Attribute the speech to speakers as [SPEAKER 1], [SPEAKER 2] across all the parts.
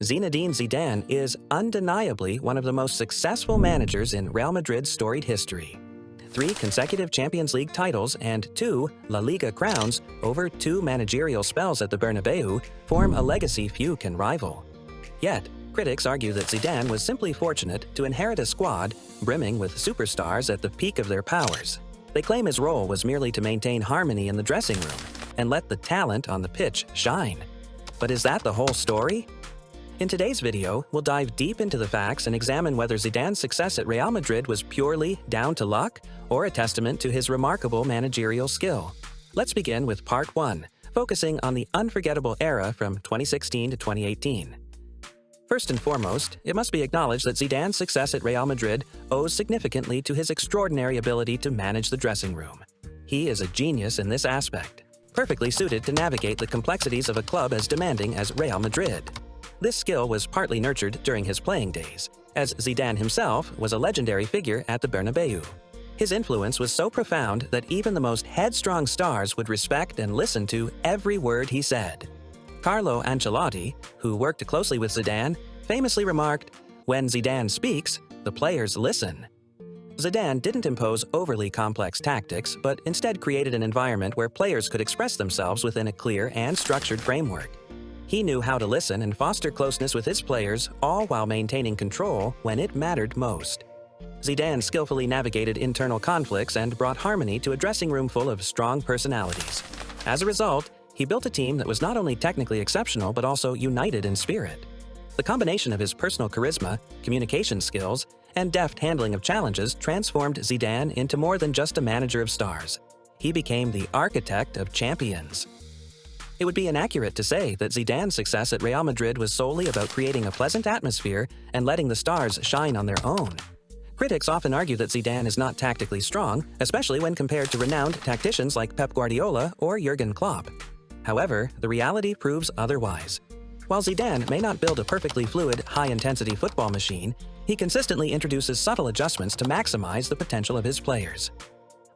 [SPEAKER 1] Zinedine Zidane is undeniably one of the most successful managers in Real Madrid's storied history. 3 consecutive Champions League titles and 2 La Liga crowns over 2 managerial spells at the Bernabeu form a legacy few can rival. Yet, critics argue that Zidane was simply fortunate to inherit a squad brimming with superstars at the peak of their powers. They claim his role was merely to maintain harmony in the dressing room and let the talent on the pitch shine. But is that the whole story? In today's video, we'll dive deep into the facts and examine whether Zidane's success at Real Madrid was purely down to luck or a testament to his remarkable managerial skill. Let's begin with Part 1, focusing on the unforgettable era from 2016 to 2018. First and foremost, it must be acknowledged that Zidane's success at Real Madrid owes significantly to his extraordinary ability to manage the dressing room. He is a genius in this aspect, perfectly suited to navigate the complexities of a club as demanding as Real Madrid. This skill was partly nurtured during his playing days, as Zidane himself was a legendary figure at the Bernabeu. His influence was so profound that even the most headstrong stars would respect and listen to every word he said. Carlo Ancelotti, who worked closely with Zidane, famously remarked, "When Zidane speaks, the players listen." Zidane didn't impose overly complex tactics, but instead created an environment where players could express themselves within a clear and structured framework. He knew how to listen and foster closeness with his players, all while maintaining control when it mattered most. Zidane skillfully navigated internal conflicts and brought harmony to a dressing room full of strong personalities. As a result, he built a team that was not only technically exceptional but also united in spirit. The combination of his personal charisma, communication skills, and deft handling of challenges transformed Zidane into more than just a manager of stars. He became the architect of champions. It would be inaccurate to say that Zidane's success at Real Madrid was solely about creating a pleasant atmosphere and letting the stars shine on their own. Critics often argue that Zidane is not tactically strong, especially when compared to renowned tacticians like Pep Guardiola or Jurgen Klopp. However, the reality proves otherwise. While Zidane may not build a perfectly fluid, high-intensity football machine, he consistently introduces subtle adjustments to maximize the potential of his players.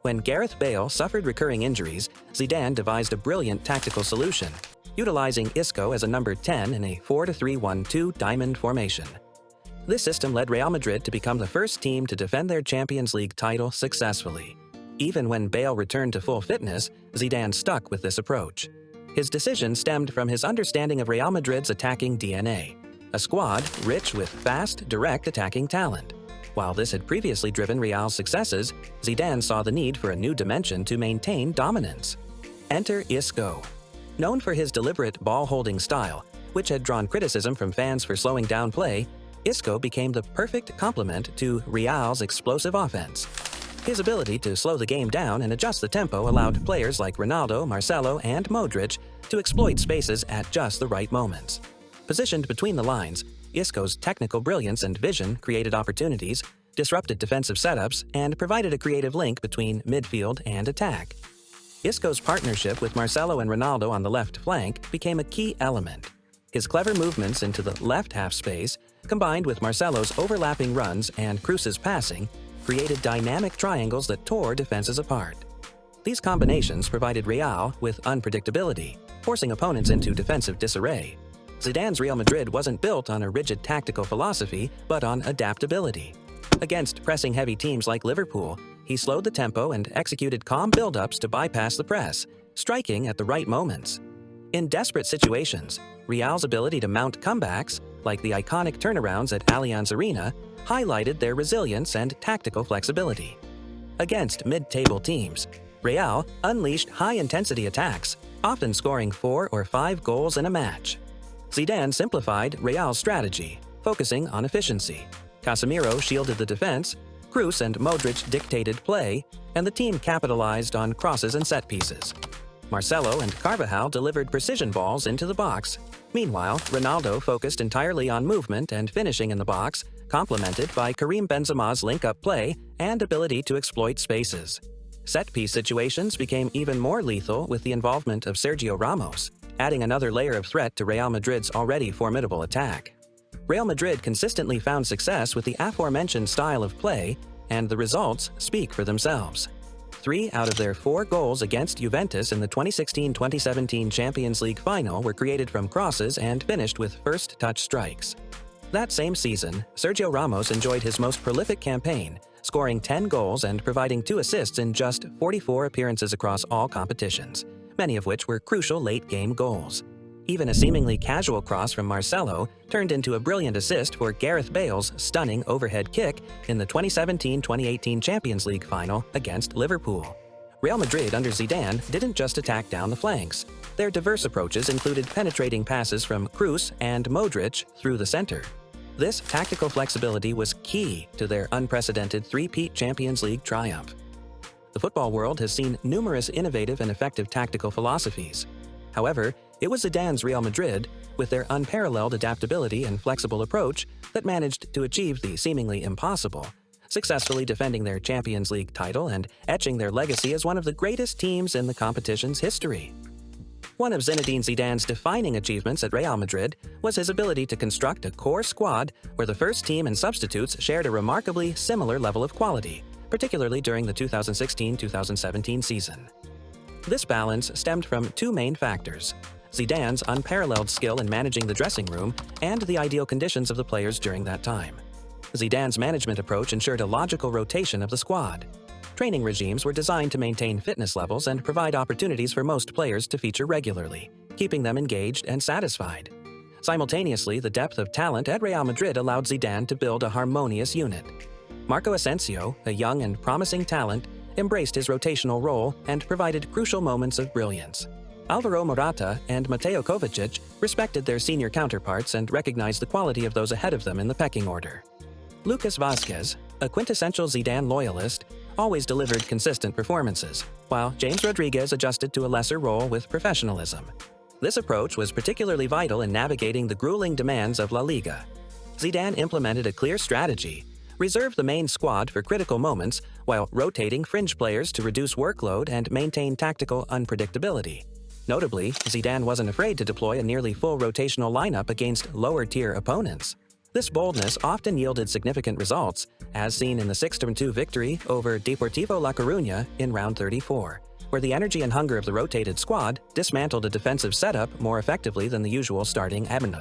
[SPEAKER 1] When Gareth Bale suffered recurring injuries, Zidane devised a brilliant tactical solution, utilizing Isco as a number 10 in a 4-3-1-2 diamond formation. This system led Real Madrid to become the first team to defend their Champions League title successfully. Even when Bale returned to full fitness, Zidane stuck with this approach. His decision stemmed from his understanding of Real Madrid's attacking DNA, a squad rich with fast, direct attacking talent. While this had previously driven Real's successes, Zidane saw the need for a new dimension to maintain dominance. Enter Isco. Known for his deliberate ball-holding style, which had drawn criticism from fans for slowing down play, Isco became the perfect complement to Real's explosive offense. His ability to slow the game down and adjust the tempo allowed players like Ronaldo, Marcelo, and Modric to exploit spaces at just the right moments. Positioned between the lines, Isco's technical brilliance and vision created opportunities, disrupted defensive setups, and provided a creative link between midfield and attack. Isco's partnership with Marcelo and Ronaldo on the left flank became a key element. His clever movements into the left half space, combined with Marcelo's overlapping runs and Kroos's passing, created dynamic triangles that tore defenses apart. These combinations provided Real with unpredictability, forcing opponents into defensive disarray. Zidane's Real Madrid wasn't built on a rigid tactical philosophy, but on adaptability. Against pressing-heavy teams like Liverpool, he slowed the tempo and executed calm build-ups to bypass the press, striking at the right moments. In desperate situations, Real's ability to mount comebacks, like the iconic turnarounds at Allianz Arena, highlighted their resilience and tactical flexibility. Against mid-table teams, Real unleashed high-intensity attacks, often scoring 4 or 5 goals in a match. Zidane simplified Real's strategy, focusing on efficiency. Casemiro shielded the defense, Kroos and Modric dictated play, and the team capitalized on crosses and set pieces. Marcelo and Carvajal delivered precision balls into the box. Meanwhile, Ronaldo focused entirely on movement and finishing in the box, complemented by Karim Benzema's link-up play and ability to exploit spaces. Set-piece situations became even more lethal with the involvement of Sergio Ramos, adding another layer of threat to Real Madrid's already formidable attack. Real Madrid consistently found success with the aforementioned style of play, and the results speak for themselves. 3 out of their 4 goals against Juventus in the 2016-2017 Champions League final were created from crosses and finished with first-touch strikes. That same season, Sergio Ramos enjoyed his most prolific campaign, scoring 10 goals and providing 2 assists in just 44 appearances across all competitions, many of which were crucial late-game goals. Even a seemingly casual cross from Marcelo turned into a brilliant assist for Gareth Bale's stunning overhead kick in the 2017-2018 Champions League final against Liverpool. Real Madrid under Zidane didn't just attack down the flanks. Their diverse approaches included penetrating passes from Kroos and Modric through the center. This tactical flexibility was key to their unprecedented three-peat Champions League triumph. The football world has seen numerous innovative and effective tactical philosophies. However, it was Zidane's Real Madrid, with their unparalleled adaptability and flexible approach, that managed to achieve the seemingly impossible, successfully defending their Champions League title and etching their legacy as one of the greatest teams in the competition's history. One of Zinedine Zidane's defining achievements at Real Madrid was his ability to construct a core squad where the first team and substitutes shared a remarkably similar level of quality, particularly during the 2016-2017 season. This balance stemmed from 2 main factors: Zidane's unparalleled skill in managing the dressing room and the ideal conditions of the players during that time. Zidane's management approach ensured a logical rotation of the squad. Training regimes were designed to maintain fitness levels and provide opportunities for most players to feature regularly, keeping them engaged and satisfied. Simultaneously, the depth of talent at Real Madrid allowed Zidane to build a harmonious unit. Marco Asensio, a young and promising talent, embraced his rotational role and provided crucial moments of brilliance. Alvaro Morata and Mateo Kovacic respected their senior counterparts and recognized the quality of those ahead of them in the pecking order. Lucas Vazquez, a quintessential Zidane loyalist, always delivered consistent performances, while James Rodriguez adjusted to a lesser role with professionalism. This approach was particularly vital in navigating the grueling demands of La Liga. Zidane implemented a clear strategy: reserve the main squad for critical moments while rotating fringe players to reduce workload and maintain tactical unpredictability. Notably, Zidane wasn't afraid to deploy a nearly full rotational lineup against lower-tier opponents. This boldness often yielded significant results, as seen in the 6-2 victory over Deportivo La Coruña in round 34, where the energy and hunger of the rotated squad dismantled a defensive setup more effectively than the usual starting 11.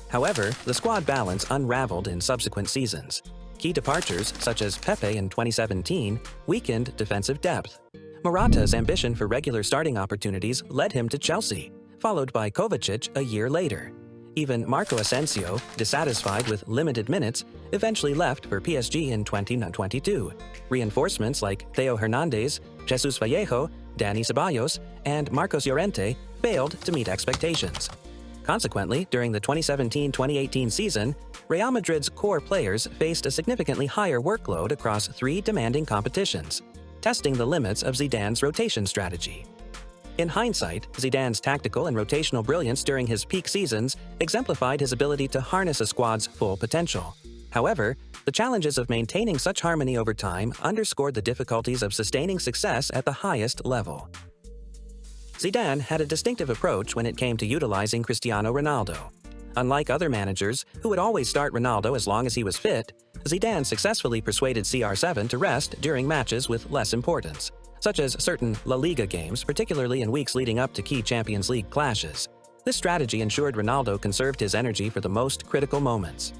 [SPEAKER 1] However, the squad balance unraveled in subsequent seasons. Key departures, such as Pepe in 2017, weakened defensive depth. Morata's ambition for regular starting opportunities led him to Chelsea, followed by Kovacic a year later. Even Marco Asensio, dissatisfied with limited minutes, eventually left for PSG in 2022. Reinforcements like Theo Hernandez, Jesus Vallejo, Dani Ceballos, and Marcos Llorente failed to meet expectations. Consequently, during the 2017-2018 season, Real Madrid's core players faced a significantly higher workload across 3 demanding competitions, testing the limits of Zidane's rotation strategy. In hindsight, Zidane's tactical and rotational brilliance during his peak seasons exemplified his ability to harness a squad's full potential. However, the challenges of maintaining such harmony over time underscored the difficulties of sustaining success at the highest level. Zidane had a distinctive approach when it came to utilizing Cristiano Ronaldo. Unlike other managers, who would always start Ronaldo as long as he was fit, Zidane successfully persuaded CR7 to rest during matches with less importance, such as certain La Liga games, particularly in weeks leading up to key Champions League clashes. This strategy ensured Ronaldo conserved his energy for the most critical moments.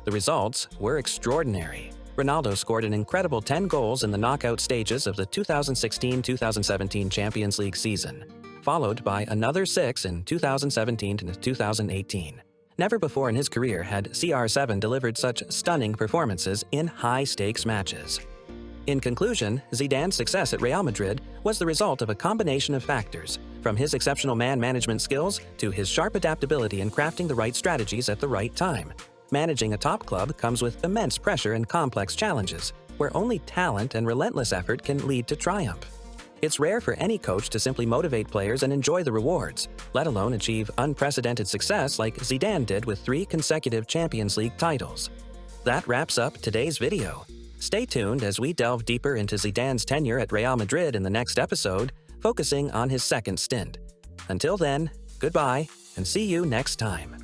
[SPEAKER 1] The results were extraordinary. Ronaldo scored an incredible 10 goals in the knockout stages of the 2016-2017 Champions League season, followed by another 6 in 2017-2018. Never before in his career had CR7 delivered such stunning performances in high-stakes matches. In conclusion, Zidane's success at Real Madrid was the result of a combination of factors, from his exceptional man management skills to his sharp adaptability in crafting the right strategies at the right time. Managing a top club comes with immense pressure and complex challenges, where only talent and relentless effort can lead to triumph. It's rare for any coach to simply motivate players and enjoy the rewards, let alone achieve unprecedented success like Zidane did with 3 consecutive Champions League titles. That wraps up today's video. Stay tuned as we delve deeper into Zidane's tenure at Real Madrid in the next episode, focusing on his second stint. Until then, goodbye, and see you next time.